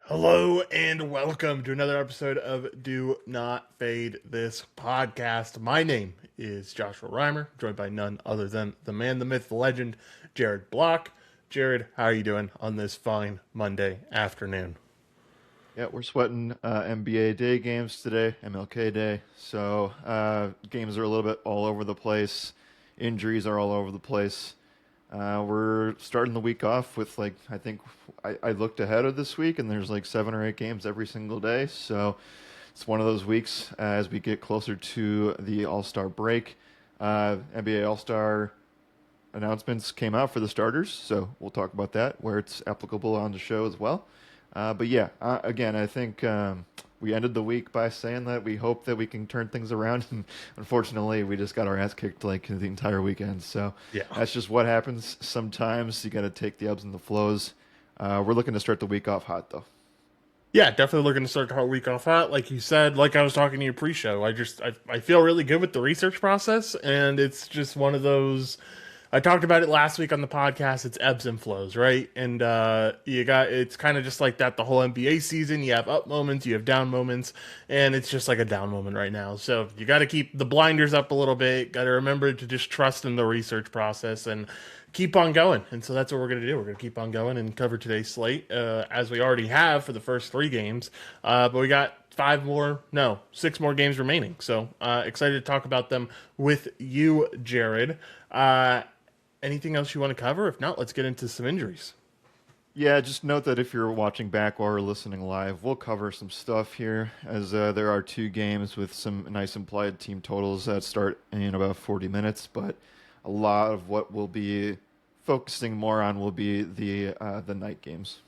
Hello and welcome to another episode of Do Not Fade This podcast. My name is Joshua Reimer, joined by none other than the man, the myth, the legend, Jared Block. Jared, how are you doing on this fine Monday afternoon? Yeah, we're sweating NBA day games today, MLK Day. So games are a little bit all over the place. Injuries are all over the place. We're starting the week off with I looked ahead of this week and there's like 7 or 8 games every single day. So it's one of those weeks as we get closer to the All Star break. NBA All Star announcements came out for the starters, so we'll talk about that where it's applicable on the show as well. Again, I think we ended the week by saying that we hope that we can turn things around, and unfortunately, we just got our ass kicked like the entire weekend. So Yeah. that's just what happens. Sometimes you got to take the ebbs and the flows. We're looking to start the week off hot, though. Yeah, definitely looking to start the whole week off hot. Like you said, like I was talking to you pre-show, I feel really good with the research process, and it's just one of those. I talked about it last week on the podcast. It's ebbs and flows, right? And you got it's kind of just like that the whole NBA season. You have up moments, you have down moments, and it's just like a down moment right now. So you got to keep the blinders up a little bit. Got to remember to just trust in the research process and keep on going. And so that's what we're going to do. We're going to keep on going and cover today's slate as we already have for the first 3 games. But we got 6 more games remaining. So excited to talk about them with you, Jared. Anything else you want to cover? If not, let's get into some injuries. Yeah, just note that if you're watching back or listening live, we'll cover some stuff here as there are 2 games with some nice implied team totals that start in about 40 minutes. But a lot of what we'll be focusing more on will be the night games.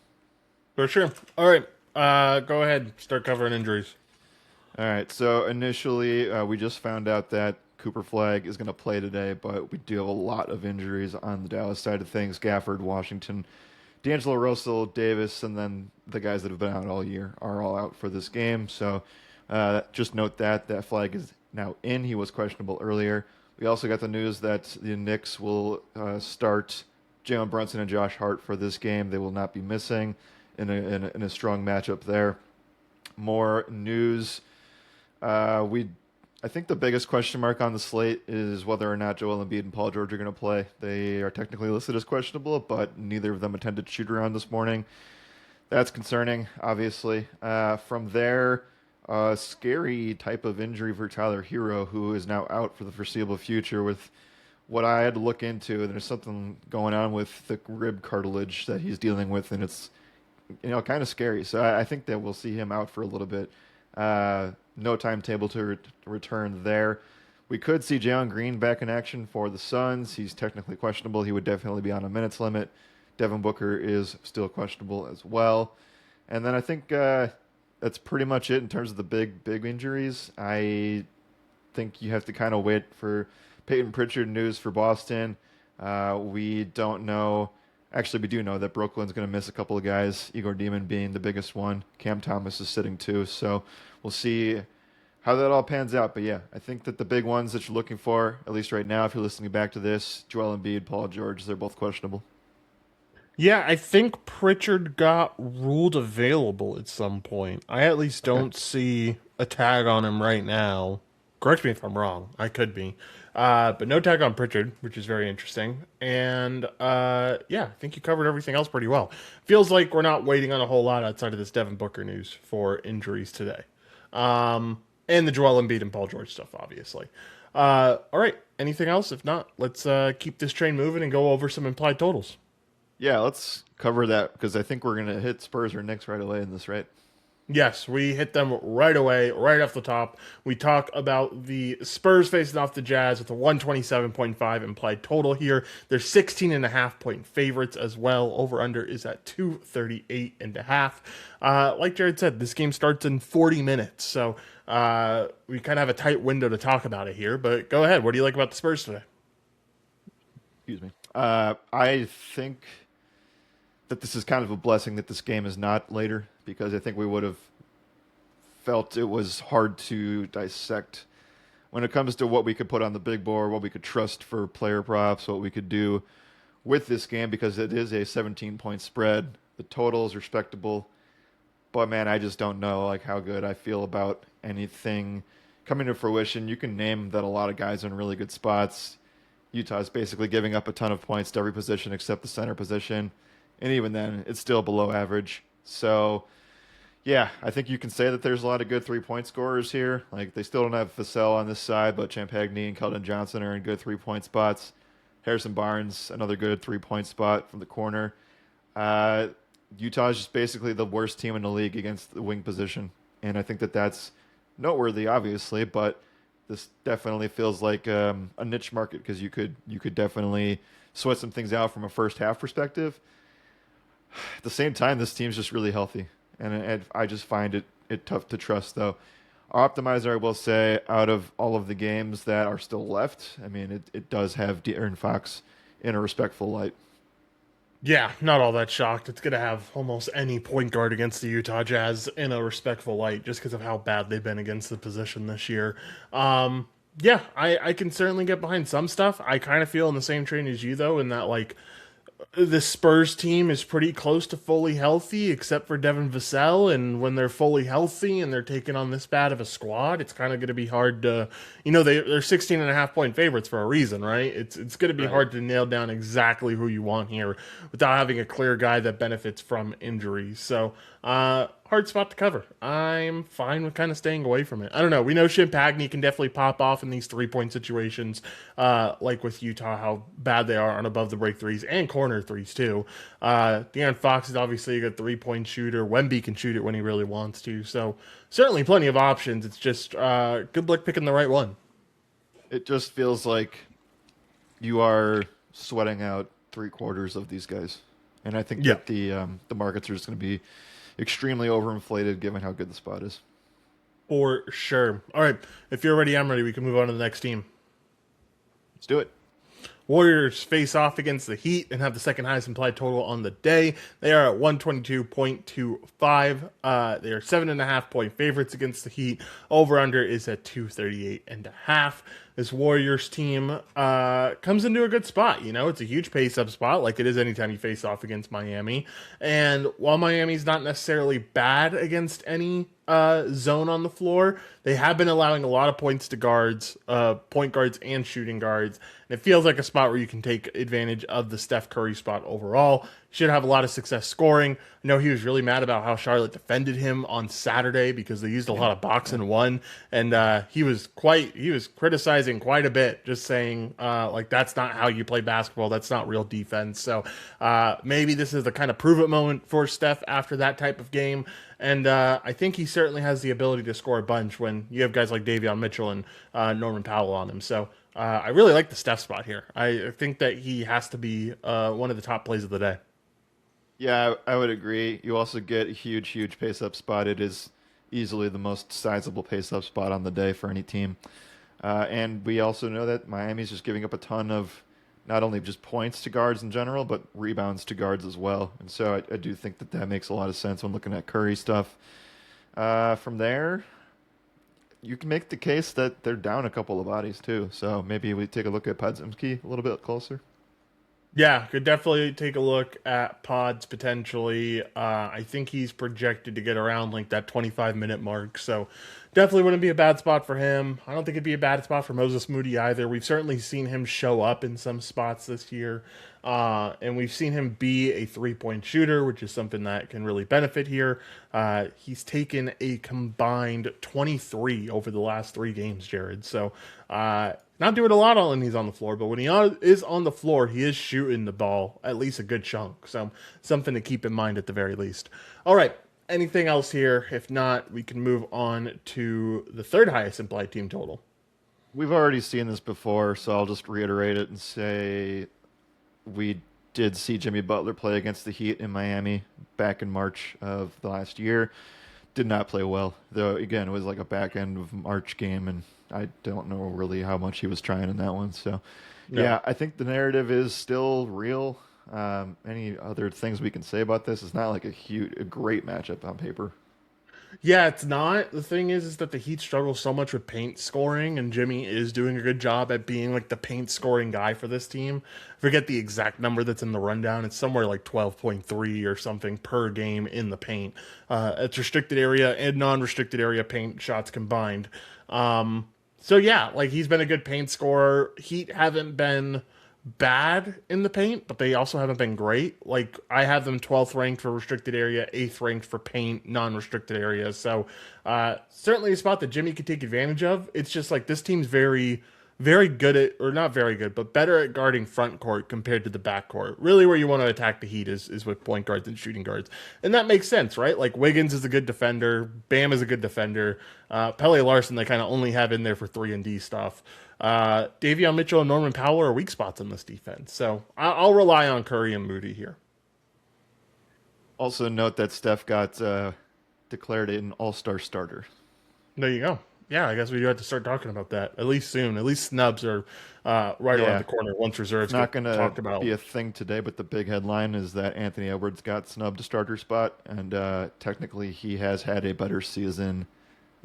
For sure. All right. Go ahead. Start covering injuries. All right. So initially, we just found out that Cooper Flag is going to play today, but we do have a lot of injuries on the Dallas side of things. Gafford, Washington, D'Angelo Russell, Davis, and then the guys that have been out all year are all out for this game. So just note that Flag is now in. He was questionable earlier. We also got the news that the Knicks will start Jalen Brunson and Josh Hart for this game. They will not be missing in a strong matchup there. More news. We I think the biggest question mark on the slate is whether or not Joel Embiid and Paul George are going to play. They are technically listed as questionable, but neither of them attended shoot around this morning. That's concerning, obviously. From there, a scary type of injury for Tyler Hero, who is now out for the foreseeable future with what I had to look into. And there's something going on with the rib cartilage that he's dealing with, and it's kind of scary. So I think that we'll see him out for a little bit. No timetable to return there. We could see Jalen Green back in action for the Suns. He's technically questionable. He would definitely be on a minutes limit. Devin Booker is still questionable as well. And then I think that's pretty much it in terms of the big injuries. I think you have to kind of wait for Peyton Pritchard news for Boston. We don't know. Actually, we do know that Brooklyn's going to miss a couple of guys, Igor Demon being the biggest one. Cam Thomas is sitting too. So we'll see how that all pans out. But yeah, I think that the big ones that you're looking for, at least right now, if you're listening back to this, Joel Embiid, Paul George, they're both questionable. Yeah, I think Pritchard got ruled available at some point. I at least Okay. don't see a tag on him right now. Correct me if I'm wrong. I could be. But no tag on Pritchard, which is very interesting. And yeah, I think you covered everything else pretty well. Feels like we're not waiting on a whole lot outside of this Devin Booker news for injuries today. And the Joel Embiid and Paul George stuff, obviously. All right. Anything else? If not, let's keep this train moving and go over some implied totals. Yeah, let's cover that because I think we're going to hit Spurs or Knicks right away in this, right? Yes, we hit them right away, right off the top. We talk about the Spurs facing off the Jazz with a 127.5 implied total here. They're 16.5 point favorites as well. Over under is at 238.5. Like Jared said, this game starts in 40 minutes. So we kind of have a tight window to talk about it here. But go ahead. What do you like about the Spurs today? Excuse me. I think that this is kind of a blessing that this game is not later because I think we would have felt it was hard to dissect when it comes to what we could put on the big board, what we could trust for player props, what we could do with this game because it is a 17-point spread. The total is respectable. But man, I just don't know like how good I feel about anything coming to fruition. You can name that a lot of guys are in really good spots. Utah's basically giving up a ton of points to every position except the center position, and even then, it's still below average. So yeah, I think you can say that there's a lot of good 3-point scorers here. Like they still don't have Vassell on this side, but Champagny and Keldon Johnson are in good 3-point spots. Harrison Barnes, another good 3-point spot from the corner. Uh, Utah is just basically the worst team in the league against the wing position, and I think that that's noteworthy, obviously. But this definitely feels like a niche market because you could definitely sweat some things out from a first half perspective. At the same time, this team's just really healthy, and I just find it tough to trust though. Our optimizer, I will say, out of all of the games that are still left, I mean, it does have De'Aaron Fox in a respectful light. Yeah, not all that shocked. It's going to have almost any point guard against the Utah Jazz in a respectful light just because of how bad they've been against the position this year. Yeah, I can certainly get behind some stuff. I kind of feel in the same train as you, though, in that, like, the Spurs team is pretty close to fully healthy, except for Devin Vassell. And when they're fully healthy and they're taking on this bad of a squad, it's kind of going to be hard to, they're 16.5 point favorites for a reason, right? It's going to be Right. hard to nail down exactly who you want here without having a clear guy that benefits from injuries. So, hard spot to cover. I'm fine with kind of staying away from it. I don't know. We know Shimpagny can definitely pop off in these 3-point situations, like with Utah, how bad they are on above the break threes and corner threes too. De'Aaron Fox is obviously a good 3-point shooter. Wemby can shoot it when he really wants to. So certainly plenty of options. It's just good luck picking the right one. It just feels like you are sweating out 3/4 of these guys, and I think Yeah, that the markets are just going to be extremely overinflated given how good the spot is. for sure. All right. If you're ready, I'm ready. We can move on to the next team. Let's do it. Warriors face off against the Heat and have the second highest implied total on the day. They are at 122.25. They are 7.5 point favorites against the Heat. Over under is at 238.5. This Warriors team comes into a good spot. It's a huge pace up spot, like it is anytime you face off against Miami. And while Miami's not necessarily bad against any zone on the floor, they have been allowing a lot of points to guards, point guards, and shooting guards. And it feels like a spot where you can take advantage of the Steph Curry spot overall. Should have a lot of success scoring. I know he was really mad about how Charlotte defended him on Saturday because they used a lot of box and one, and he was criticizing quite a bit, just saying like that's not how you play basketball. That's not real defense. So maybe this is the kind of prove it moment for Steph after that type of game. And I think he certainly has the ability to score a bunch when you have guys like Davion Mitchell and Norman Powell on him. So I really like the Steph spot here. I think that he has to be one of the top plays of the day. Yeah, I would agree. You also get a huge, huge pace up spot. It is easily the most sizable pace up spot on the day for any team. And we also know that Miami's just giving up a ton of not only just points to guards in general, but rebounds to guards as well. And so I do think that that makes a lot of sense when looking at Curry stuff. From there, you can make the case that they're down a couple of bodies too. So maybe we take a look at Podzimski a little bit closer. Yeah, could definitely take a look at Pods potentially. I think he's projected to get around like that 25-minute mark. So definitely wouldn't be a bad spot for him. I don't think it'd be a bad spot for Moses Moody either. We've certainly seen him show up in some spots this year. And we've seen him be a 3-point shooter, which is something that can really benefit here. He's taken a combined 23 over the last 3 games, Jared. So, not doing a lot when he's on the floor, but when he is on the floor, he is shooting the ball at least a good chunk. So, something to keep in mind at the very least. All right. Anything else here? If not, we can move on to the third highest implied team total. We've already seen this before, so I'll just reiterate it and say we did see Jimmy Butler play against the Heat in Miami back in March of the last year. Did not play well, though. Again, it was like a back end of March game, and I don't know really how much he was trying in that one. So, No. yeah, I think the narrative is still real. Any other things we can say about this? It's not like a great matchup on paper. Yeah, it's not. The thing is that the Heat struggle so much with paint scoring, and Jimmy is doing a good job at being like the paint scoring guy for this team. I forget the exact number that's in the rundown. It's somewhere like 12.3 or something per game in the paint. It's restricted area and non-restricted area paint shots combined. So yeah, like he's been a good paint scorer. Heat haven't been bad in the paint, but they also haven't been great. Like I have them 12th ranked for restricted area, 8th ranked for paint, non-restricted areas. So certainly a spot that Jimmy could take advantage of. It's just like this team's very good at, or not very good, but better at guarding front court compared to the back court. Really, where you want to attack the Heat is with point guards and shooting guards, and that makes sense, right? Like Wiggins is a good defender, Bam is a good defender, Pele Larson they kind of only have in there for 3-and-D stuff. Davion Mitchell and Norman Powell are weak spots in this defense, so I'll rely on Curry and Moody here. Also, note that Steph got declared an All-Star starter. There you go. Yeah, I guess we do have to start talking about that at least soon. At least snubs are right around Yeah, the corner once reserves it's not get going to talked about. be a thing today, but the big headline is that Anthony Edwards got snubbed to starter spot, and technically he has had a better season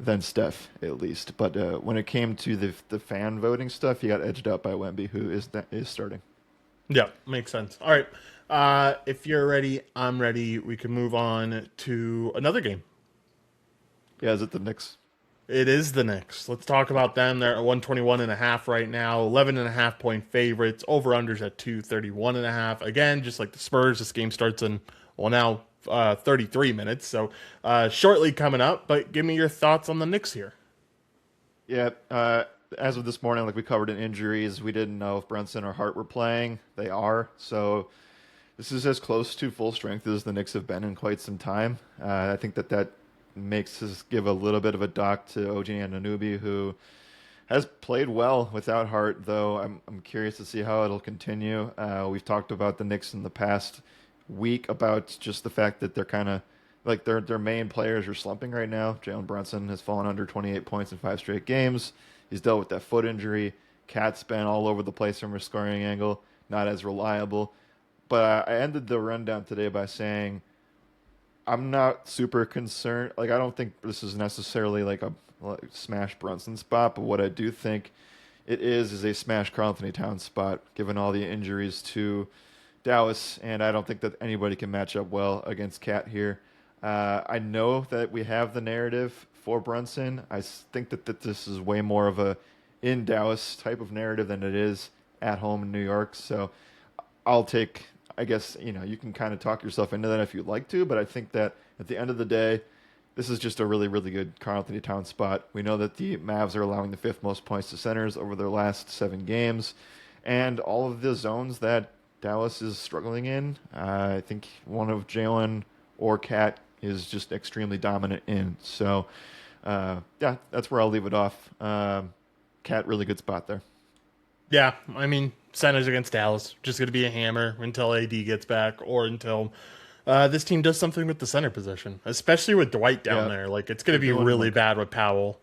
than Steph, at least. But when it came to the fan voting stuff, he got edged out by Wemby, who is starting. Yeah, makes sense. All right. If you're ready, I'm ready. We can move on to another game. Yeah, is it the Knicks? It is the Knicks. Let's talk about them. They're at 121.5 right now, 11.5 point favorites. Over unders at 231.5. Again, just like the Spurs, this game starts in, well, now 33 minutes. So shortly coming up. But give me your thoughts on the Knicks here. Yeah, as of this morning, like we covered in injuries, we didn't know if Brunson or Hart were playing. They are. So this is as close to full strength as the Knicks have been in quite some time. I think that makes us give a little bit of a dock to OG Anunoby, who has played well without Hart, though I'm curious to see how it'll continue. We've talked about the Knicks in the past week about just the fact that they're kind of like their main players are slumping right now. Jalen Brunson has fallen under 28 points in 5 straight games. He's dealt with that foot injury. Cat's been all over the place from a scoring angle, not as reliable. But I ended the rundown today by saying I'm not super concerned. Like, I don't think this is necessarily like a smash Brunson spot, but what I do think it is a smash Karl Anthony Towns spot, given all the injuries to Dallas, and I don't think that anybody can match up well against Cat here. I know that we have the narrative for Brunson. Think that this is way more of a in Dallas type of narrative than it is at home in New York. So I'll take, I guess, you can kind of talk yourself into that if you'd like to, but I think that at the end of the day, this is just a really, really good Karl Anthony Towns spot. We know that the Mavs are allowing the fifth most points to centers over their last 7 games, and all of the zones that Dallas is struggling in, I think one of Jalen or Cat is just extremely dominant in. So, yeah, that's where I'll leave it off. Cat, really good spot there. Yeah, I mean, centers against Dallas, just going to be a hammer until AD gets back or until this team does something with the center position, especially with Dwight down Yeah, there. Like, it's going to they're be doing really like bad with Powell.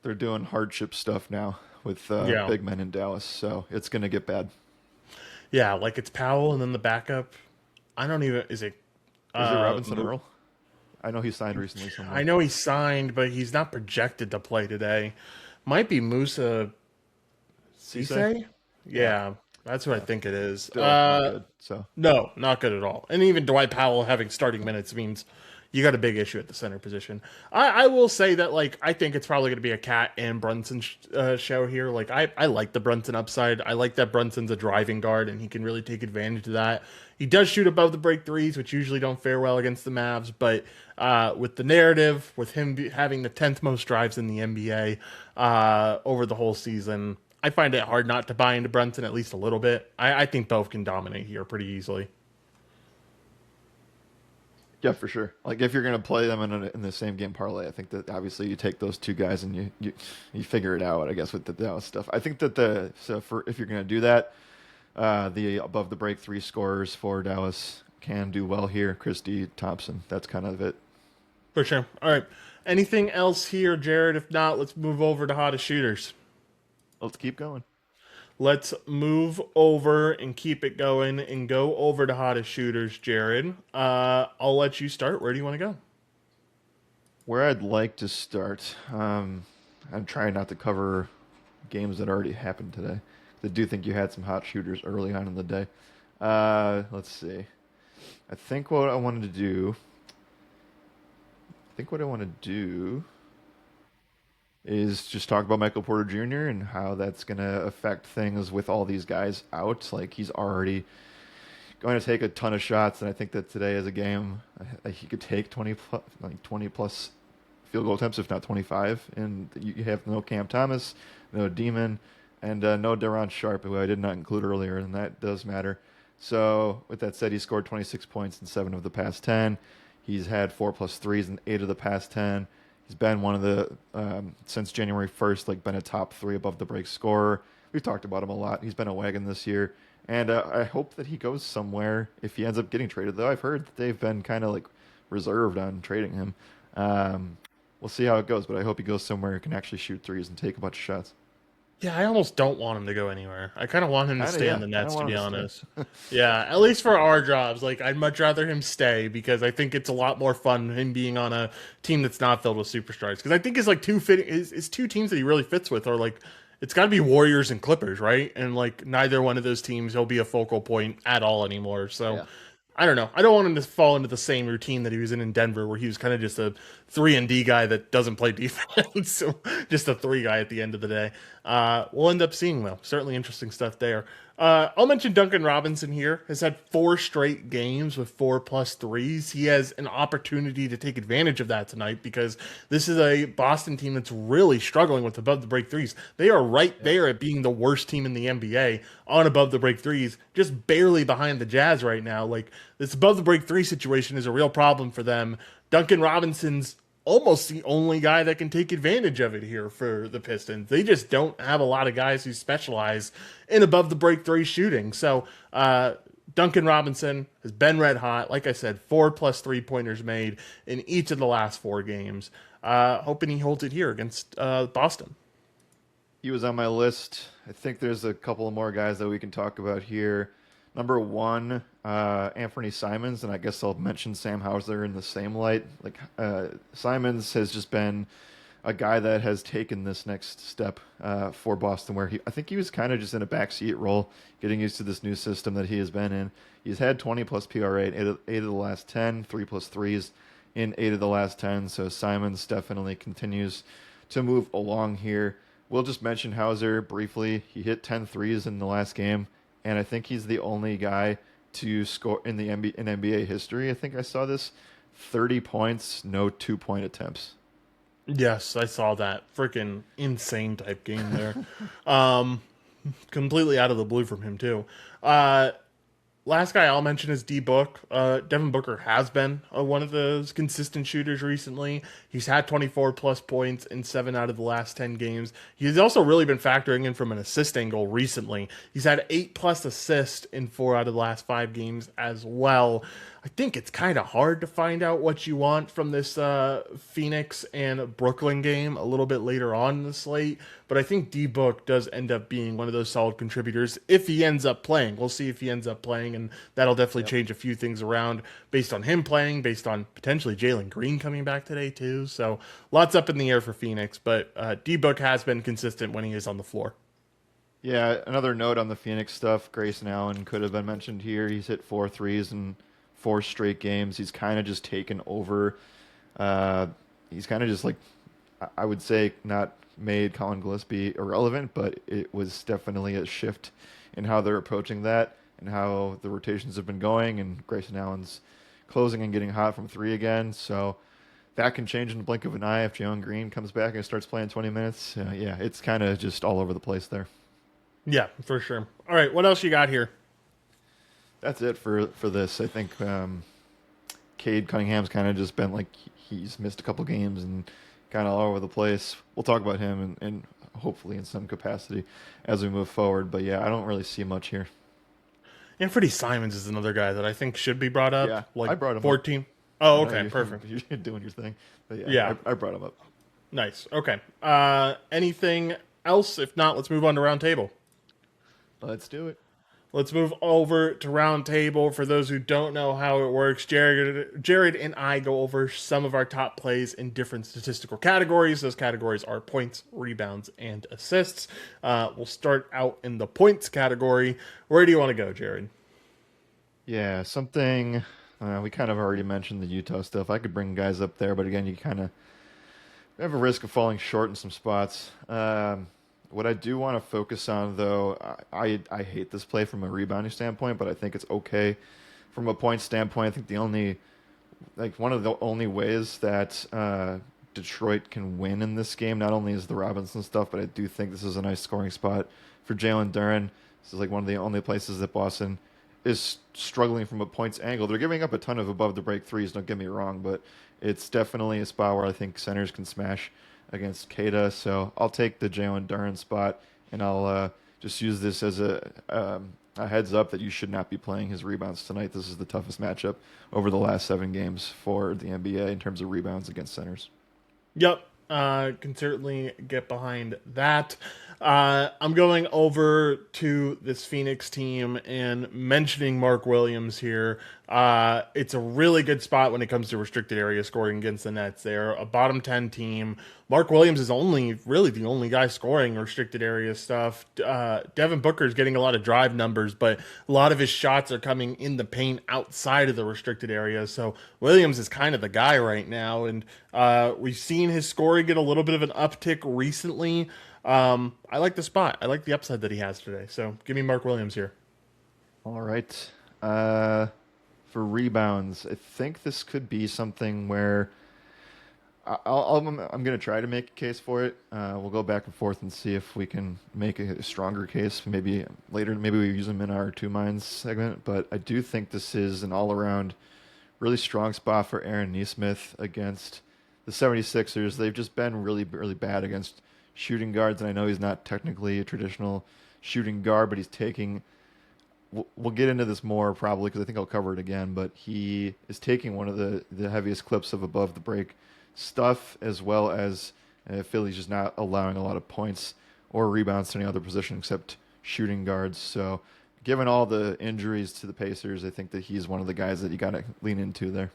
they're doing hardship stuff now with Yeah. big men in Dallas, so it's gonna get bad. Yeah, like it's Powell and then the backup. I don't even, is it? Is it Robinson Mo- Earl? I know he signed recently I somewhere. know he signed, but he's not projected to play today. Might be Musa Cisse? Cisse? Yeah, Yeah, that's what I yeah. think it is. Still not good. So No, not good at all. And even Dwight Powell having starting minutes means you got a big issue at the center position. I will say that, like, I think it's probably going to be a Cat and Brunson show here. Like, I like the Brunson upside. I like that Brunson's a driving guard and he can really take advantage of that. He does shoot above the break threes, which usually don't fare well against the Mavs. But with the narrative, with him having the 10th most drives in the NBA over the whole season, I find it hard not to buy into Brunson at least a little bit. I think both can dominate here pretty easily. yeah, for sure. Like if you're gonna play them in the same game parlay, I think that obviously you take those two guys and you figure it out. I guess with the Dallas stuff. I think that for if you're gonna do that, the above the break 3 scorers for Dallas can do well here. Christie, Thompson. That's kind of it. For sure. All right. Anything else here, Jared? If not, let's move over to hottest shooters. Let's keep going. Let's move over and keep it going and go over to hottest shooters, Jared. I'll let you start. Where do you want to go? Where I'd like to start, I'm trying not to cover games that already happened today. I do think you had some hot shooters early on in the day. Let's see. I think what I wanted to do. I think what I want to do is just talk about Michael Porter Jr. and how that's going to affect things with all these guys out. Like he's already going to take a ton of shots, and I think that today is a game he could take 20 plus field goal attempts, if not 25. And you have no Cam Thomas, no Demon, and no Deron Sharp, who I did not include earlier, and that does matter. So with that said, he scored 26 points in 7 of the past 10. He's had 4 plus threes in 8 of the past 10. He's been one of the since January 1st, like been a top 3 above the break scorer. We've talked about him a lot. He's been a wagon this year, and I hope that he goes somewhere. If he ends up getting traded, though, I've heard that they've been kind of like reserved on trading him. We'll see how it goes, but I hope he goes somewhere and can actually shoot threes and take a bunch of shots. Yeah, I almost don't want him to go anywhere. I kind of want him to Kinda, stay yeah. on the I Nets, don't to want be him to honest. stay. Yeah, at least for our jobs. Like, I'd much rather him stay because I think it's a lot more fun him being on a team that's not filled with superstars. Because I think his like his two teams that he really fits with are like it's got to be Warriors and Clippers, right? And like neither one of those teams he'll be a focal point at all anymore. So Yeah. I don't know. I don't want him to fall into the same routine that he was in Denver, where he was kind of just a 3-and-D guy that doesn't play defense. So just a 3 guy at the end of the day. We'll end up seeing, though. Certainly interesting stuff there. I'll mention Duncan Robinson here. Has had 4 straight games with 4 plus threes. He has an opportunity to take advantage of that tonight because this is a Boston team that's really struggling with above the break threes. They are right there at being the worst team in the NBA on above the break threes, just barely behind the Jazz right now. Like this above the break 3 situation is a real problem for them. Duncan Robinson's almost the only guy that can take advantage of it here for the Pistons. They just don't have a lot of guys who specialize in above the break 3 shooting. So Duncan Robinson has been red hot. Like I said, 4 plus 3-pointers made in each of the last 4 games. Hoping he holds it here against Boston. He was on my list. I think there's a couple of more guys that we can talk about here. Number 1, Anthony Simons, and I guess I'll mention Sam Hauser in the same light. Like Simons has just been a guy that has taken this next step for Boston, where I think he was kind of just in a backseat role, getting used to this new system that he has been in. He's had 20 plus PRA in 8 of the last 10, 3 plus threes in 8 of the last 10. So Simons definitely continues to move along here. We'll just mention Hauser briefly. He hit 10 threes in the last game, and I think he's the only guy to score in the NBA history. I think I saw this 30 points, no 2-point attempts. Yes, I saw that. Freaking insane type game there. um, Completely out of the blue from him, too. Last guy I'll mention is D Book. Devin Booker has been one of those consistent shooters recently. He's had 24 plus points in 7 out of the last 10 games. He's also really been factoring in from an assist angle recently. He's had 8 plus assists in 4 out of the last 5 games as well. I think it's kind of hard to find out what you want from this Phoenix and Brooklyn game a little bit later on in the slate, but I think D Book does end up being one of those solid contributors if he ends up playing. We'll see if he ends up playing, and that'll definitely change a few things around based on him playing, based on potentially Jalen Green coming back today too. So lots up in the air for Phoenix, but D Book has been consistent when he is on the floor. Yeah, another note on the Phoenix stuff. Grayson Allen could have been mentioned here. He's hit 4 threes in 4 straight games. He's kind of just taken over. He's kind of just like, I would say, not made Colin Gillespie irrelevant, but it was definitely a shift in how they're approaching that and how the rotations have been going. And Grayson Allen's closing and getting hot from 3 again. So that can change in the blink of an eye if Jalen Green comes back and starts playing 20 minutes. Yeah, it's kind of just all over the place there. Yeah, for sure. All right, what else you got here? That's it for this. I think Cade Cunningham's kind of just been like he's missed a couple games and kind of all over the place. We'll talk about him and hopefully in some capacity as we move forward. But yeah, I don't really see much here. Anthony Simons is another guy that I think should be brought up. Yeah, like I brought him 14. up. Oh, okay, perfect. You're doing your thing. But Yeah. I brought him up. Nice. Okay. Anything else? If not, let's move on to round table. Let's do it. Let's move over to round table. For those who don't know how it works, Jared and I go over some of our top plays in different statistical categories. Those categories are points, rebounds, and assists. We'll start out in the points category. Where do you want to go, Jared? Yeah, something we kind of already mentioned the Utah stuff. I could bring guys up there, but again, you kind of have a risk of falling short in some spots. What I do want to focus on, though, I hate this play from a rebounding standpoint, but I think it's okay from a point standpoint. I think one of the only ways that Detroit can win in this game, not only is the Robinson stuff, but I do think this is a nice scoring spot for Jalen Duren. This is like one of the only places that Boston is struggling from a points angle. They're giving up a ton of above the break threes, don't get me wrong, but it's definitely a spot where I think centers can smash against Kada. So I'll take the Jalen Duren spot, and I'll just use this as a heads up that you should not be playing his rebounds tonight. This is the toughest matchup over the last 7 games for the NBA in terms of rebounds against centers. Yep, can certainly get behind that. I'm going over to this Phoenix team and mentioning Mark Williams here. It's a really good spot when it comes to restricted area scoring against the Nets. They're a bottom 10 team. Mark Williams is really the only guy scoring restricted area stuff. Devin Booker is getting a lot of drive numbers, but a lot of his shots are coming in the paint outside of the restricted area. So Williams is kind of the guy right now, and we've seen his scoring get a little bit of an uptick recently. I like the spot. I like the upside that he has today. So give me Mark Williams here. All right. For rebounds, I think this could be something where I'm going to try to make a case for it. We'll go back and forth and see if we can make a stronger case. Maybe later, maybe we use them in our Two Minds segment. But I do think this is an all-around really strong spot for Aaron Nesmith against the 76ers. They've just been really, really bad against shooting guards, and I know he's not technically a traditional shooting guard, but he's taking. We'll get into this more probably because I think I'll cover it again. But he is taking one of the heaviest clips of above the break stuff, as well as Philly's just not allowing a lot of points or rebounds to any other position except shooting guards. So, given all the injuries to the Pacers, I think that he's one of the guys that you got to lean into there.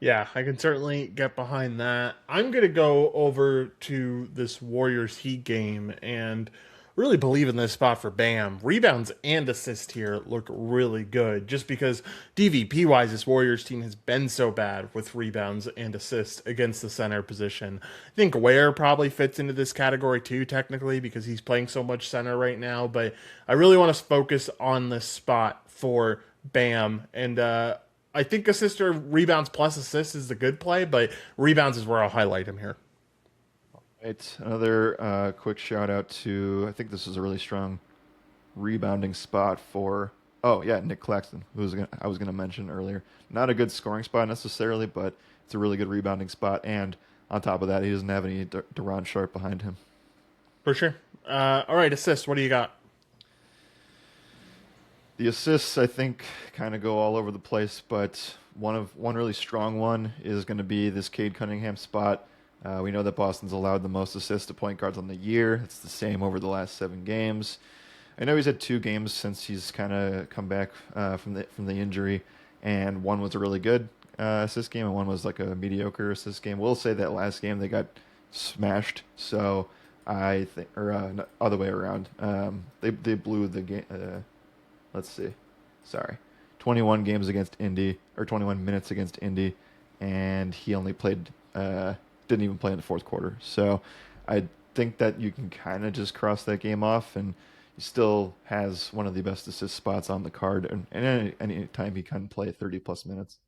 Yeah, I can certainly get behind that. I'm going to go over to this Warriors Heat game and really believe in this spot for Bam. Rebounds and assists here look really good just because DVP wise, this Warriors team has been so bad with rebounds and assists against the center position. I think Ware probably fits into this category too, technically, because he's playing so much center right now. But I really want to focus on this spot for Bam. And I think assist or rebounds plus assists is the good play, but rebounds is where I'll highlight him here. Right. Another quick shout out to, I think this is a really strong rebounding spot for, oh, yeah, Nick Claxton, I was going to mention earlier. Not a good scoring spot necessarily, but it's a really good rebounding spot. And on top of that, he doesn't have any Deron Sharp behind him. For sure. All right, assists. What do you got? The assists, I think, kind of go all over the place, but one really strong one is going to be this Cade Cunningham spot. We know that Boston's allowed the most assists to point guards on the year. It's the same over the last 7 games. I know he's had 2 games since he's kind of come back from the injury, and one was a really good assist game, and one was like a mediocre assist game. We'll say that last game they got smashed, so I think, or other way around. They blew the game. Let's see, sorry, 21 games against Indy, or 21 minutes against Indy, and he only played. Didn't even play in the fourth quarter. So I think that you can kind of just cross that game off, and he still has one of the best assist spots on the card, and any time he can play 30-plus minutes.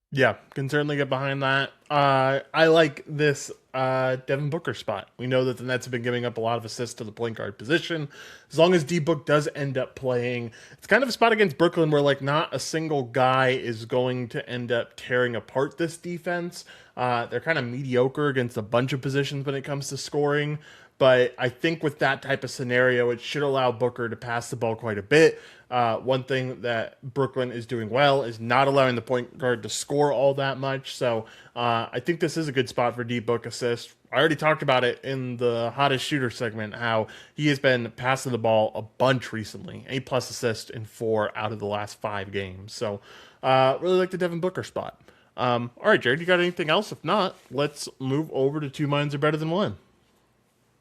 Yeah, can certainly get behind that. I like this Devin Booker spot. We know that the Nets have been giving up a lot of assists to the point guard position. As long as D-Book does end up playing, it's kind of a spot against Brooklyn where like not a single guy is going to end up tearing apart this defense. They're kind of mediocre against a bunch of positions when it comes to scoring. But I think with that type of scenario, it should allow Booker to pass the ball quite a bit. One thing that Brooklyn is doing well is not allowing the point guard to score all that much. So I think this is a good spot for D Book assist. I already talked about it in the hottest shooter segment, how he has been passing the ball a bunch recently. A plus assist in 4 out of the last 5 games. So really like the Devin Booker spot. All right, Jared, you got anything else? If not, let's move over to Two Minds Are Better Than One.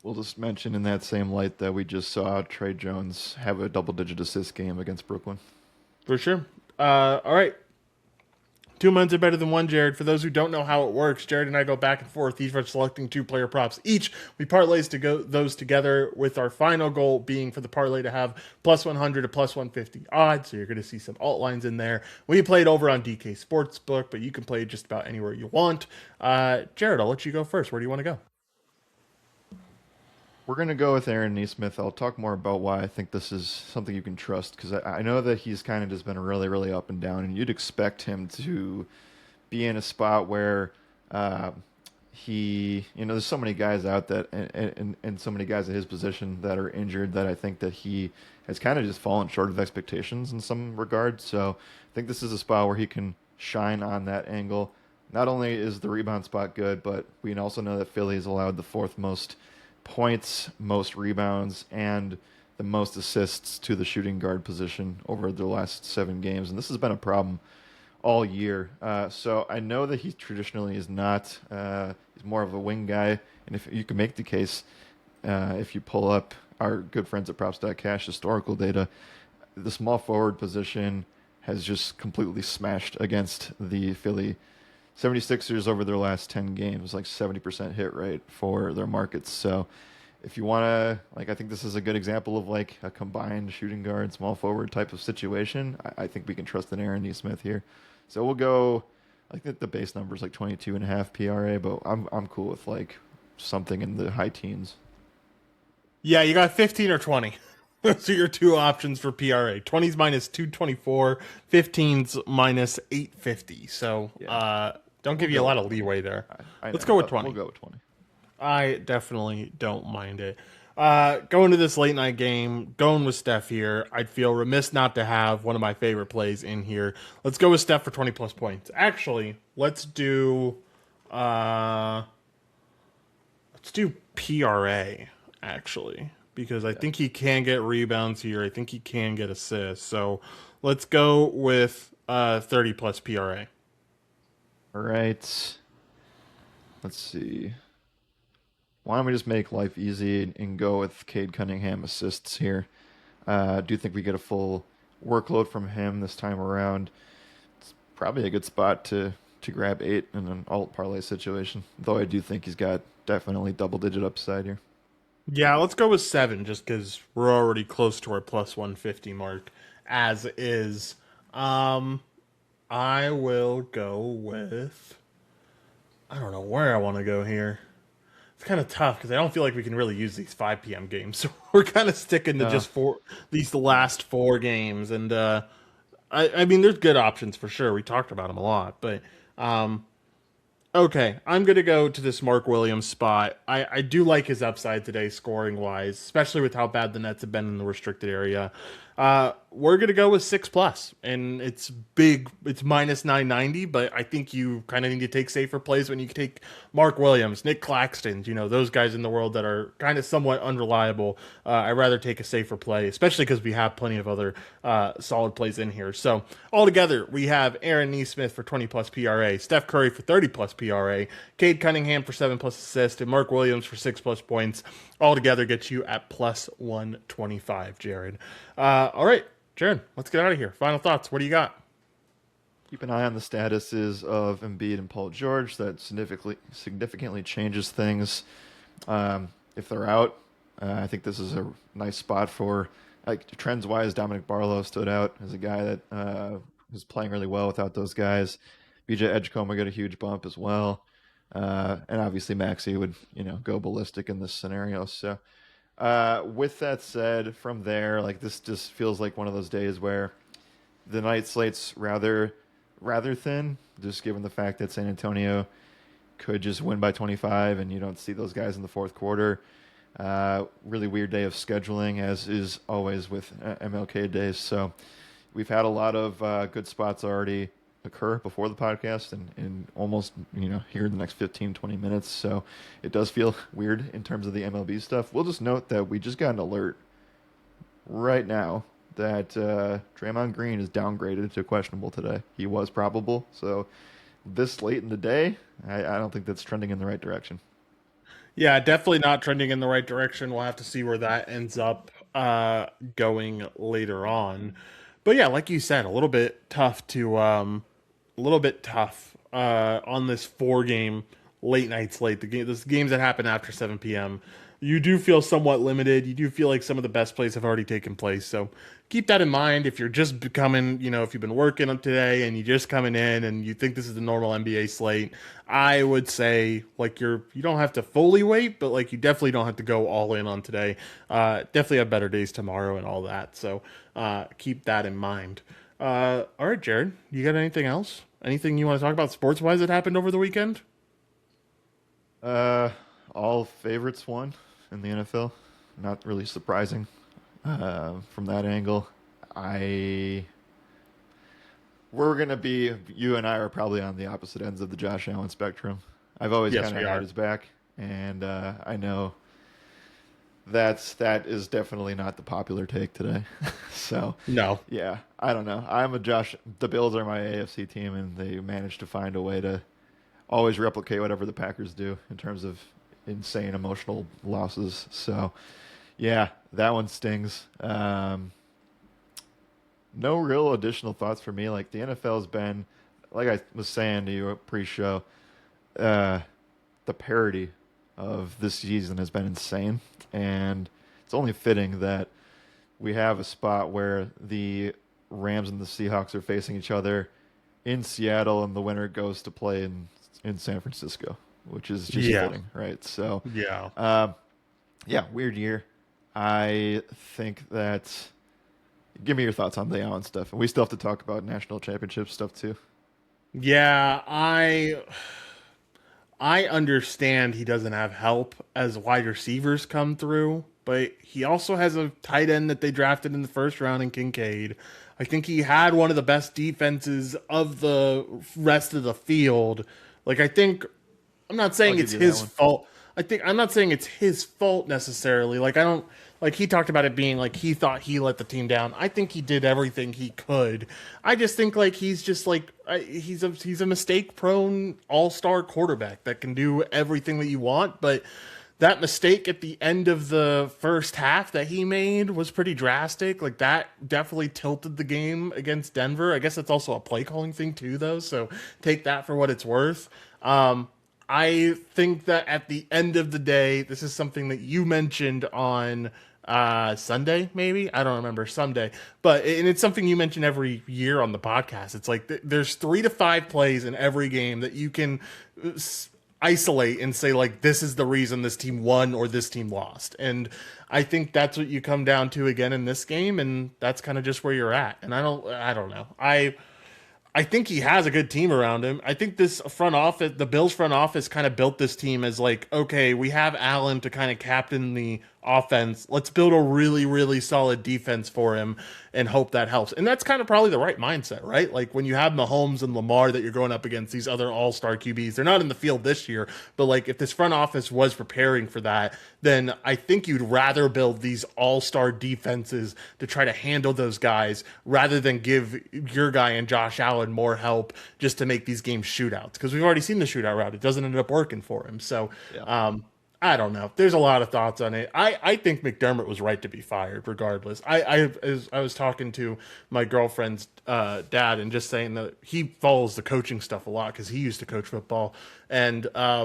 We'll just mention in that same light that we just saw Trey Jones have a double-digit assist game against Brooklyn. For sure. All right. Two minds are better than one, Jared. For those who don't know how it works, Jared and I go back and forth, each for selecting 2-player props. Each, we parlays to go those together, with our final goal being for the parlay to have plus 100 to plus 150 odds. So you're going to see some alt lines in there. We played over on DK Sportsbook, but you can play just about anywhere you want. Jared, I'll let you go first. Where do you want to go? We're going to go with Aaron Neesmith. I'll talk more about why I think this is something you can trust, because I know that he's kind of just been really, really up and down, and you'd expect him to be in a spot where there's so many guys out that, and so many guys at his position that are injured, that I think that he has kind of just fallen short of expectations in some regards. So I think this is a spot where he can shine on that angle. Not only is the rebound spot good, but we also know that Philly has allowed the 4th most points, most rebounds, and the most assists to the shooting guard position over the last 7 games. And this has been a problem all year. So I know that he traditionally is not, he's more of a wing guy. And if you can make the case, if you pull up our good friends at Props.cash historical data, the small forward position has just completely smashed against the Philly 76ers over their last 10 games, like 70% hit rate for their markets. So if you want to, I think this is a good example of like a combined shooting guard, small forward type of situation. I think we can trust in Aaron Neesmith here. So we'll go, I think the base number is like 22.5 PRA, but I'm cool with like something in the high teens. Yeah, you got 15 or 20. So your 2 options for PRA. 20's minus 224, 15's minus 850. So don't give you a lot of leeway there. Let's go with 20. We'll go with 20. I definitely don't mind it. Going to this late night game, going with Steph here, I'd feel remiss not to have one of my favorite plays in here. Let's go with Steph for 20 plus points. Actually, let's do PRA, actually, because I think he can get rebounds here. I think he can get assists. So let's go with 30 plus PRA. All right. Let's see. Why don't we just make life easy and go with Cade Cunningham assists here? I do think we get a full workload from him this time around. It's probably a good spot to grab 8 in an alt parlay situation, though I do think he's got definitely double-digit upside here. Yeah, let's go with 7 just because we're already close to our plus 150 mark as is. I will go with... I don't know where I want to go here. It's kind of tough because I don't feel like we can really use these 5 p.m. games. So we're kind of sticking to just these last 4 games. And I mean, there's good options for sure. We talked about them a lot. But okay, I'm going to go to this Mark Williams spot. I do like his upside today scoring-wise, especially with how bad the Nets have been in the restricted area. We're going to go with 6 plus, and it's big. It's minus 990, but I think you kind of need to take safer plays when you take Mark Williams, Nick Claxton, those guys in the world that are kind of somewhat unreliable. I'd rather take a safer play, especially because we have plenty of other solid plays in here. So altogether, we have Aaron Neesmith for 20 plus PRA, Steph Curry for 30 plus PRA, Cade Cunningham for 7 plus assists, and Mark Williams for 6 plus points. Altogether gets you at plus 125, Jared. All right, Jared, let's get out of here. Final thoughts. What do you got? Keep an eye on the statuses of Embiid and Paul George. That significantly changes things. If they're out, I think this is a nice spot for, trends-wise, Dominic Barlow stood out as a guy that was playing really well without those guys. BJ Edgecombe got a huge bump as well. And obviously Maxey would, go ballistic in this scenario. So with that said, from there, this just feels like one of those days where the night slate's rather thin, just given the fact that San Antonio could just win by 25 and you don't see those guys in the fourth quarter. Really weird day of scheduling, as is always with MLK days. So we've had a lot of good spots already occur before the podcast and almost, here in the next 15, 20 minutes. So it does feel weird in terms of the MLB stuff. We'll just note that we just got an alert right now that Draymond Green is downgraded to questionable today. He was probable. So this late in the day, I don't think that's trending in the right direction. Yeah, definitely not trending in the right direction. We'll have to see where that ends up going later on. But yeah, like you said, a little bit tough on this 4 game late night slate. This games that happen after 7 p.m. You do feel somewhat limited. You do feel like some of the best plays have already taken place. So keep that in mind if you're just becoming, if you've been working up today and you're just coming in and you think this is the normal NBA slate. I would say like you don't have to fully wait, but like you definitely don't have to go all in on today. Definitely have better days tomorrow and all that. So keep that in mind. All right, Jared, you got anything else? Anything you want to talk about sports wise that happened over the weekend? Uh, all favorites won in the NFL. Not really surprising from that angle. I We're gonna be, you and I are probably on the opposite ends of the Josh Allen spectrum. I've always Yes, kind of we had are. his back, and I know that is definitely not the popular take today. So, No. yeah, I don't know. I'm a Josh. The Bills are my AFC team, and they managed to find a way to always replicate whatever the Packers do in terms of insane emotional losses. So, yeah, that one stings. No real additional thoughts for me. Like the NFL's been, like I was saying to you pre-show, uh, the parody of this season has been insane, and it's only fitting that we have a spot where the Rams and the Seahawks are facing each other in Seattle, and the winner goes to play in San Francisco, which is just Yeah. fitting, right? So, Yeah. um, yeah, weird year. I think that. Give me your thoughts on the Allen stuff, and we still have to talk about national championship stuff too. Yeah, I understand he doesn't have help as wide receivers come through, but he also has a tight end that they drafted in the first round in Kincaid. I think he had one of the best defenses of the rest of the field. Like I think I'm not I'll saying give it's you that his one. fault. I'm not saying it's his fault necessarily. Like I don't like he talked about it being like he thought he let the team down. I think he did everything he could. I just think like he's just like he's a mistake prone all-star quarterback that can do everything that you want, but that mistake at the end of the first half that he made was pretty drastic. Like that definitely tilted the game against Denver. I guess it's also a play calling thing too, though. So take that for what it's worth. I think that at the end of the day, this is something that you mentioned on Sunday, maybe I don't remember Sunday, but and it's something you mention every year on the podcast. It's like there's 3 to 5 plays in every game that you can isolate and say like this is the reason this team won or this team lost. And I think that's what you come down to again in this game, and that's kind of just where you're at. And I don't know. I think he has a good team around him. I think this front office, the Bills front office, kind of built this team as like, okay, we have Allen to kind of captain the offense. Let's build a really, really solid defense for him and hope that helps. And that's kind of probably the right mindset, right? Like when you have Mahomes and Lamar that you're going up against these other all-star QBs, they're not in the field this year, but like if this front office was preparing for that, then I think you'd rather build these all-star defenses to try to handle those guys rather than give your guy and Josh Allen more help just to make these games shootouts. Because we've already seen the shootout route. It doesn't end up working for him. So Yeah. I don't know. There's a lot of thoughts on it. I think McDermott was right to be fired, regardless. I was talking to my girlfriend's dad and just saying that he follows the coaching stuff a lot because he used to coach football, and I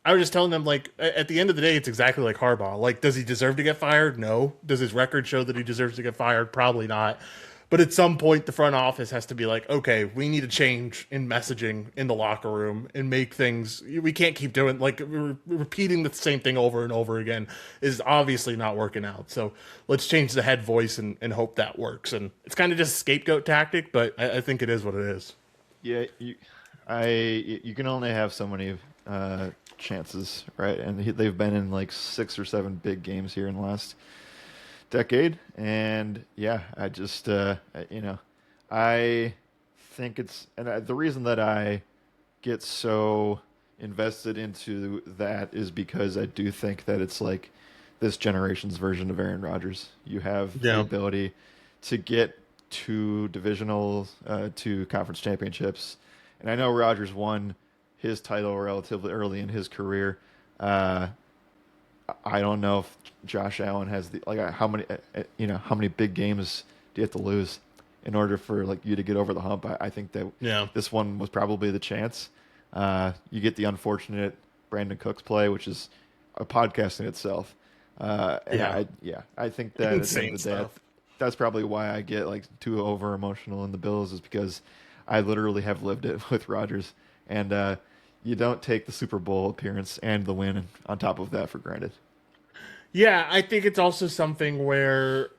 was just telling them like at the end of the day, it's exactly like Harbaugh. Like, does he deserve to get fired? No. Does his record show that he deserves to get fired? Probably not. But at some point, the front office has to be like, okay, we need a change in messaging in the locker room and make things. We can't keep doing like repeating the same thing over and over again is obviously not working out. So let's change the head voice and hope that works. And it's kind of just a scapegoat tactic, but I think it is what it is. Yeah, You can only have so many chances, right? And they've been in like 6 or 7 big games here in the last decade, and yeah, I just I think the reason that I get so invested into that is because I do think that it's like this generation's version of Aaron Rodgers. You have the Yeah. ability to get to divisional, to conference championships, and I know Rodgers won his title relatively early in his career. Uh, I don't know if Josh Allen has the like how many big games do you have to lose in order for like you to get over the hump. I think that Yeah. this one was probably the chance. You get the unfortunate Brandon Cooks play, which is a podcast in itself. And Yeah. I think that at the end Insane of the day, stuff. that's probably why I get like too over emotional in the Bills is because I literally have lived it with Rodgers, and you don't take the Super Bowl appearance and the win on top of that for granted. Yeah, I think it's also something where,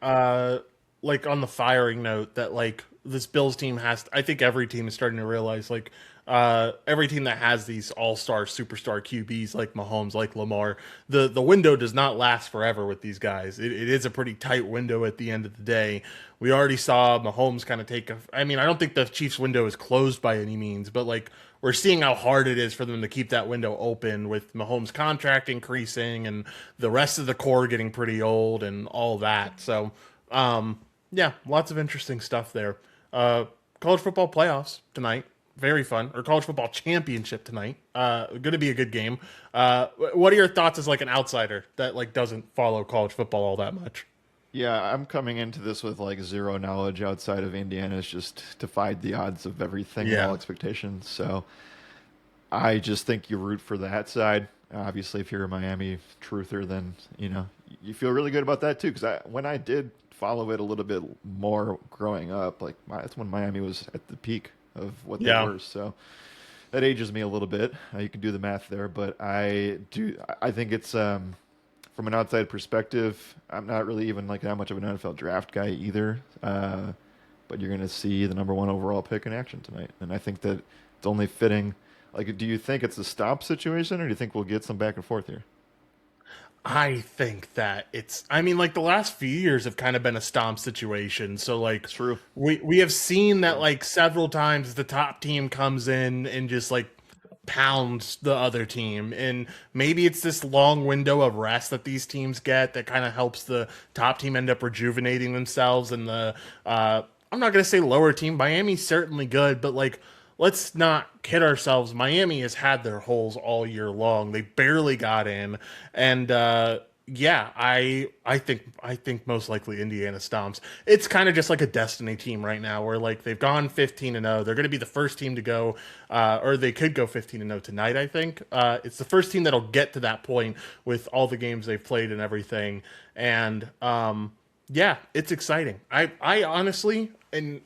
like on the firing note, that like this Bills team I think every team is starting to realize, like, every team that has these all-star, superstar QBs like Mahomes, like Lamar, the window does not last forever with these guys. It is a pretty tight window at the end of the day. We already saw Mahomes kind of I mean, I don't think the Chiefs' window is closed by any means, but like we're seeing how hard it is for them to keep that window open with Mahomes' contract increasing and the rest of the core getting pretty old and all that. So, yeah, lots of interesting stuff there. Uh, College football playoffs tonight, very fun. Or college football championship tonight, going to be a good game. What are your thoughts as like an outsider that like doesn't follow college football all that much? Yeah, I'm coming into this with like zero knowledge outside of Indiana. It's just defied the odds of everything and all Yeah. expectations. So I just think you root for that side. Obviously, if you're a Miami truther, then you feel really good about that too. Because when I did follow it a little bit more growing up, like that's when Miami was at the peak of what they Yeah. were. So that ages me a little bit. You can do the math there, but I do. I think it's from an outside perspective. I'm not really even like that much of an NFL draft guy either. But you're going to see the number one overall pick in action tonight, and I think that it's only fitting. Like, do you think it's a stop situation, or do you think we'll get some back and forth here? I think that I mean, like the last few years have kind of been a stomp situation. So like True. we have seen that True. like several times the top team comes in and just like pounds the other team. And maybe it's this long window of rest that these teams get that kind of helps the top team end up rejuvenating themselves and I'm not going to say lower team. Miami's certainly good, but like let's not kid ourselves. Miami has had their holes all year long. They barely got in, and yeah, I think most likely Indiana stomps. It's kind of just like a destiny team right now, where like they've gone 15-0. They're going to be the first team to go, or they could go 15-0 tonight. I think it's the first team that'll get to that point with all the games they've played and everything, and yeah, it's exciting. I honestly, and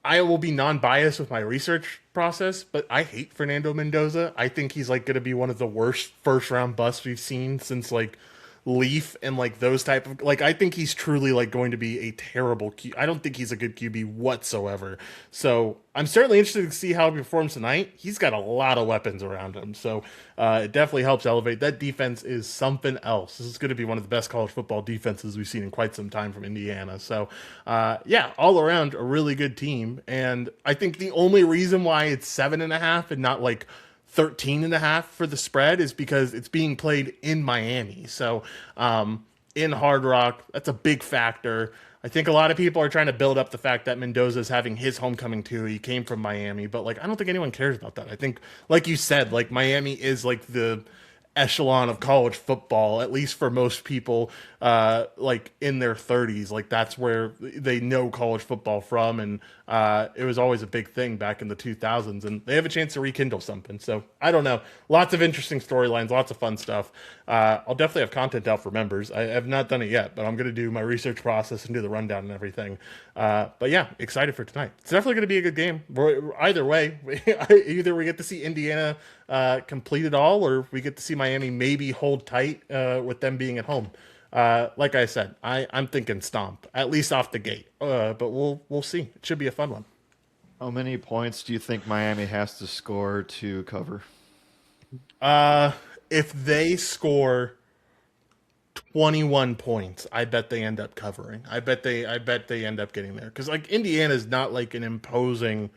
I will be non-biased with my research process, but I hate Fernando Mendoza. I think he's like going to be one of the worst first-round busts we've seen since like Leaf and like those type of like I think he's truly like going to be a terrible I don't think he's a good QB whatsoever. So I'm certainly interested to see how he performs tonight. He's got a lot of weapons around him, so it definitely helps elevate. That defense is something else. This is going to be one of the best college football defenses we've seen in quite some time from Indiana. So yeah, all around a really good team. And I think the only reason why it's 7.5 and not like 13.5 for the spread is because it's being played in Miami. So in Hard Rock, that's a big factor. I think a lot of people are trying to build up the fact that Mendoza is having his homecoming too. He came from Miami, but like I don't think anyone cares about that. I think, like you said, like Miami is like the echelon of college football, at least for most people, like in their 30s. Like that's where they know college football from, and it was always a big thing back in the 2000s. And they have a chance to rekindle something. So I don't know. Lots of interesting storylines, lots of fun stuff. I'll definitely have content out for members. I have not done it yet, but I'm going to do my research process and do the rundown and everything. But yeah, excited for tonight. It's definitely going to be a good game. Either way, either we get to see Indiana complete it all, or we get to see Miami maybe hold tight with them being at home. Like I said, I'm thinking stomp at least off the gate, but we'll see. It should be a fun one. How many points do you think Miami has to score to cover? Uh, if they score 21 points, I bet they end up covering. I bet they end up getting there cuz like Indiana's not like an imposing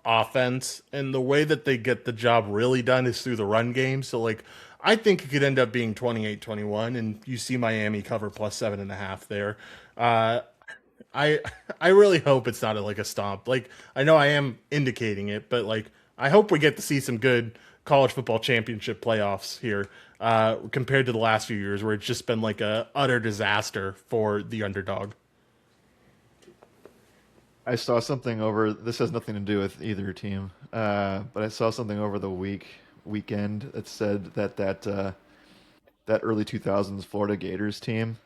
offense, and the way that they get the job really done is through the run game. So like I think it could end up being 28-21, and you see Miami cover plus 7.5 there. Uh I I really hope it's not like a stomp. Like I know I am indicating it, but like I hope we get to see some good college football championship playoffs here, compared to the last few years where it's just been like a utter disaster for the underdog. I saw something over. This has nothing to do with either team, but I saw something over the weekend that said that early 2000s Florida Gators team,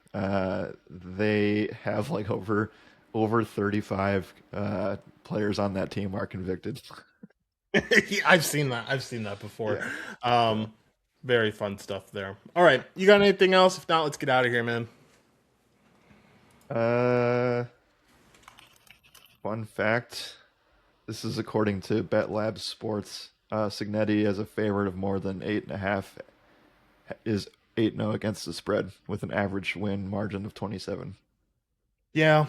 they have like over 35 players on that team are convicted. I've seen that. I've seen that before. Yeah. So, Um, very fun stuff there. All right, you got anything else? If not, let's get out of here, man. uh, fun fact. This is according to Bet Labs Sports. Signetti as a favorite of more than 8.5 is 8-0 against the spread with an average win margin of 27. Yeah,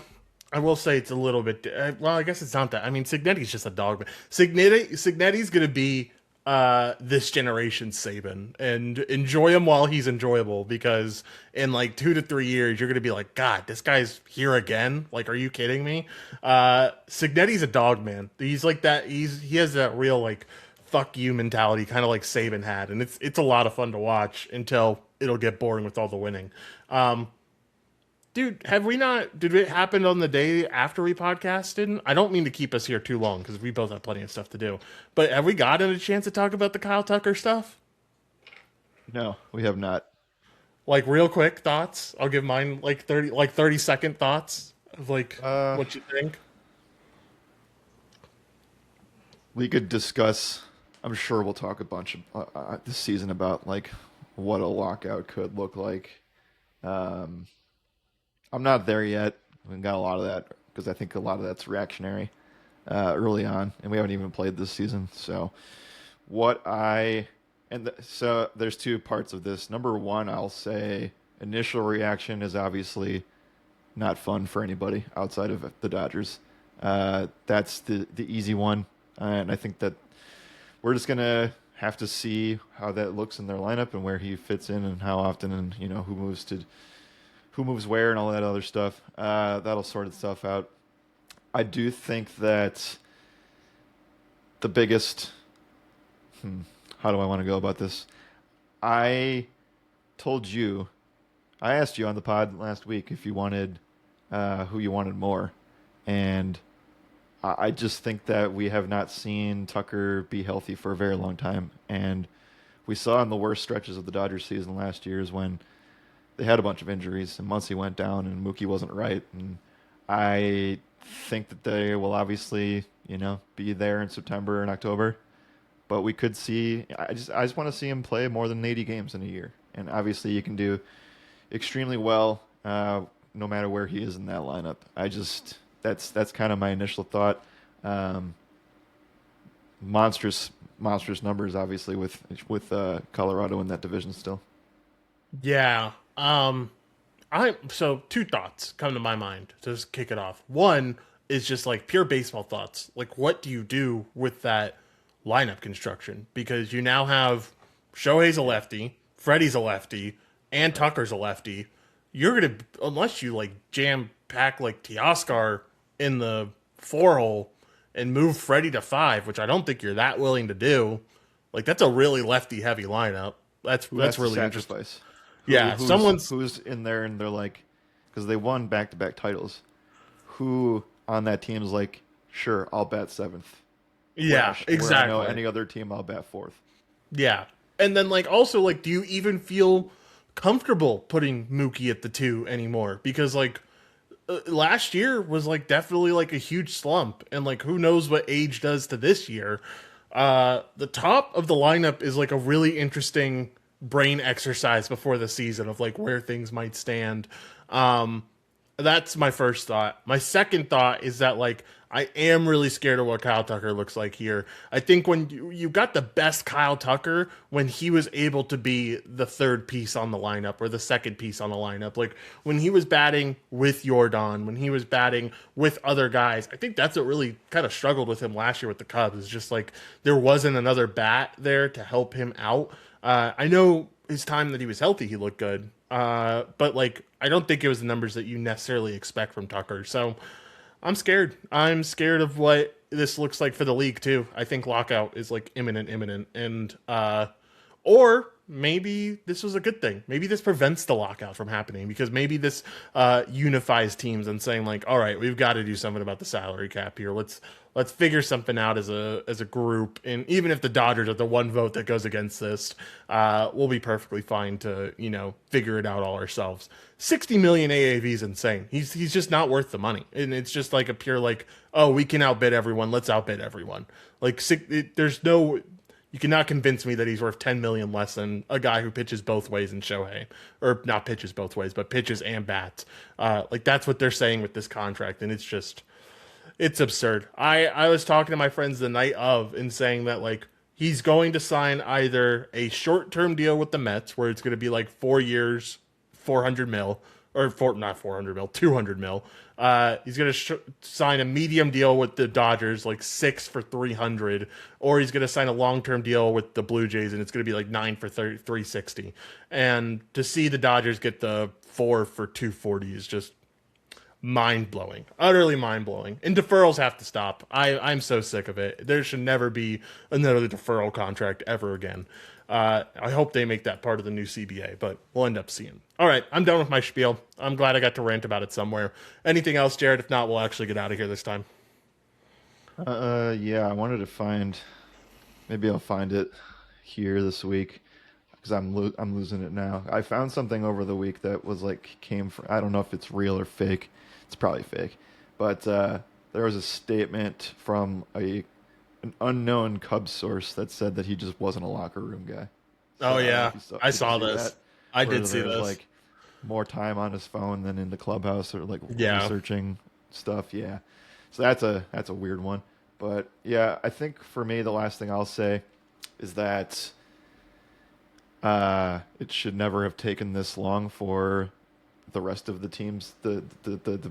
I will say it's a little bit. Well, I guess it's not that. I mean, Signetti's just a dog. But Signetti's gonna be this generation's Saban, and enjoy him while he's enjoyable. Because in like 2 to 3 years, you're gonna be like, God, this guy's here again. Like, are you kidding me? Signetti's a dog, man. He's like that. He has that real like fuck you mentality, kind of like Saban had, and it's a lot of fun to watch until it'll get boring with all the winning. Um, Dude, have we not? Did it happen on the day after we podcasted? I don't mean to keep us here too long because we both have plenty of stuff to do. But have we gotten a chance to talk about the Kyle Tucker stuff? No, we have not. Like real quick thoughts. I'll give mine like 30-second thoughts of like Uh, what you think. we could discuss. I'm sure we'll talk a bunch this season about like what a lockout could look like. Um, I'm not there yet. We got a lot of that because I think a lot of that's reactionary early on, and we haven't even played this season. So, what I so there's two parts of this. Number one, I'll say initial reaction is obviously not fun for anybody outside of the Dodgers. That's the easy one, and I think that we're just gonna have to see how that looks in their lineup and where he fits in and how often and who moves where and all that other stuff. That'll sort itself out. I do think that the biggest how do I want to go about this? I told you, I asked you on the pod last week if you wanted who you wanted more, and I just think that we have not seen Tucker be healthy for a very long time, and we saw in the worst stretches of the Dodgers season last year is when they had a bunch of injuries and Muncy went down and Mookie wasn't right, and I think that they will obviously be there in September and October, but we could see. I just want to see him play more than 80 games in a year, and obviously you can do extremely well no matter where he is in that lineup. That's kind of my initial thought. Um, monstrous numbers, obviously with Colorado in that division still. Yeah. I so two thoughts come to my mind to just kick it off. One is just like pure baseball thoughts. Like, what do you do with that lineup construction? Because you now have Shohei's a lefty, Freddie's a lefty, and Tucker's a lefty. You're gonna, unless you like jam pack like Teoscar in the four hole and move Freddie to five, which I don't think you're that willing to do. Like that's a really lefty heavy lineup. That's Who has that's to really interesting. sacrifice? Yeah, someone's Who's in there and they're like, because they won back-to-back titles. Who on that team is like, sure, I'll bat seventh. yeah, Where I know exactly. any other team, I'll bat fourth. Yeah. And then like also like do you even feel comfortable putting Mookie at the two anymore? Because like last year was like definitely like a huge slump and like who knows what age does to this year. The top of the lineup is like a really interesting brain exercise before the season of like where things might stand. Um That's my first thought. My second thought is that like I am really scared of what Kyle Tucker looks like here. I think when you got the best Kyle Tucker when he was able to be the third piece on the lineup or the second piece on the lineup. Like when he was batting with Jordan, when he was batting with other guys. I think that's what really kind of struggled with him last year with the Cubs. Is just like there wasn't another bat there to help him out. I know his time that he was healthy, he looked good. But like, I don't think it was the numbers that you necessarily expect from Tucker. So I'm scared. I'm scared of what this looks like for the league too. I think lockout is like imminent, and or maybe this was a good thing. Maybe this prevents the lockout from happening because maybe this unifies teams and saying like, all right, we've got to do something about the salary cap here. Let's figure something out as a group. And even if the Dodgers are the one vote that goes against this, we'll be perfectly fine to figure it out all ourselves. 60 million AAV is insane. He's just not worth the money, and it's just like a pure like, oh, we can outbid everyone. Let's outbid everyone. Like there's no. You cannot convince me that he's worth 10 million less than a guy who pitches both ways in Shohei, or not pitches both ways, but pitches and bats. Like that's what they're saying with this contract, and it's absurd. I was talking to my friends the night of and saying that like he's going to sign either a short-term deal with the Mets where it's going to be like 4 years, 400 mil, or not 400 mil, 200 mil. He's going to sign a medium deal with the Dodgers, like 6 for 300, or he's going to sign a long-term deal with the Blue Jays, and it's going to be like 9 for 360. And to see the Dodgers get the 4 for 240 is just mind-blowing, utterly mind-blowing. And deferrals have to stop. I'm so sick of it. There should never be another deferral contract ever again. I hope they make that part of the new CBA, but we'll end up seeing. All right, I'm done with my spiel. I'm glad I got to rant about it somewhere. Anything else, Jared? If not, we'll actually get out of here this time. Yeah, I wanted to find. Maybe I'll find it here this week because I'm losing it now. I found something over the week that was like came from. I don't know if it's real or fake. It's probably fake, but there was a statement from an unknown Cubs source that said that he just wasn't a locker room guy. Oh yeah, I did you saw see this. that? I Where did see there was, this. like more time on his phone than in the clubhouse or like Yeah. researching stuff. Yeah, so that's a weird one. But yeah, I think for me the last thing I'll say is that it should never have taken this long for the rest of the teams, the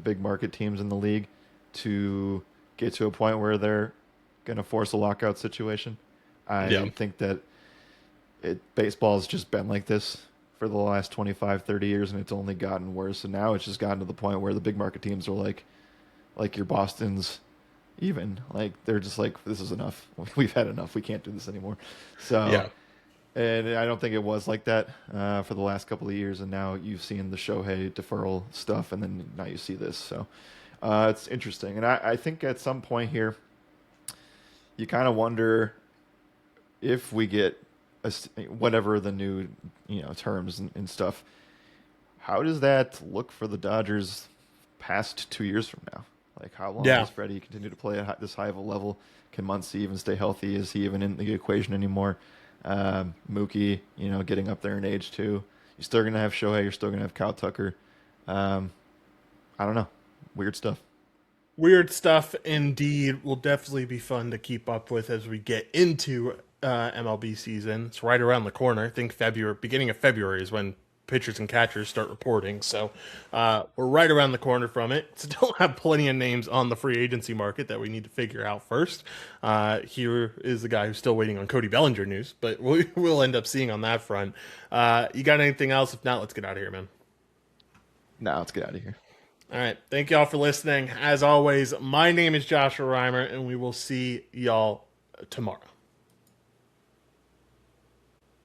big market teams in the league, to get to a point where they're going to force a lockout situation. I think that baseball has just been like this for the last 25, 30 years, and it's only gotten worse. And now it's just gotten to the point where the big market teams are like your Boston's, even like they're just like, this is enough. We've had enough. We can't do this anymore. So Yeah. and I don't think it was like that for the last couple of years. And now you've seen the Shohei deferral stuff, and then now you see this. So it's interesting. And I think at some point here, you kind of wonder if we get whatever the new terms and stuff. How does that look for the Dodgers past 2 years from now? Like, how long does Freddie continue to play at this high of a level? Can Muncy even stay healthy? Is he even in the equation anymore? Mookie, getting up there in age too. You're still going to have Shohei. You're still going to have Kyle Tucker. I don't know. Weird stuff. Weird stuff indeed. Will definitely be fun to keep up with as we get into MLB season. It's right around the corner. I think beginning of February is when pitchers and catchers start reporting. So we're right around the corner from it. Still have plenty of names on the free agency market that we need to figure out first. Here is the guy who's still waiting on Cody Bellinger news, but we'll end up seeing on that front. You got anything else? If not, let's get out of here, man. Now let's get out of here. All right. Thank y'all for listening. As always, my name is Joshua Reimer, and we will see y'all tomorrow.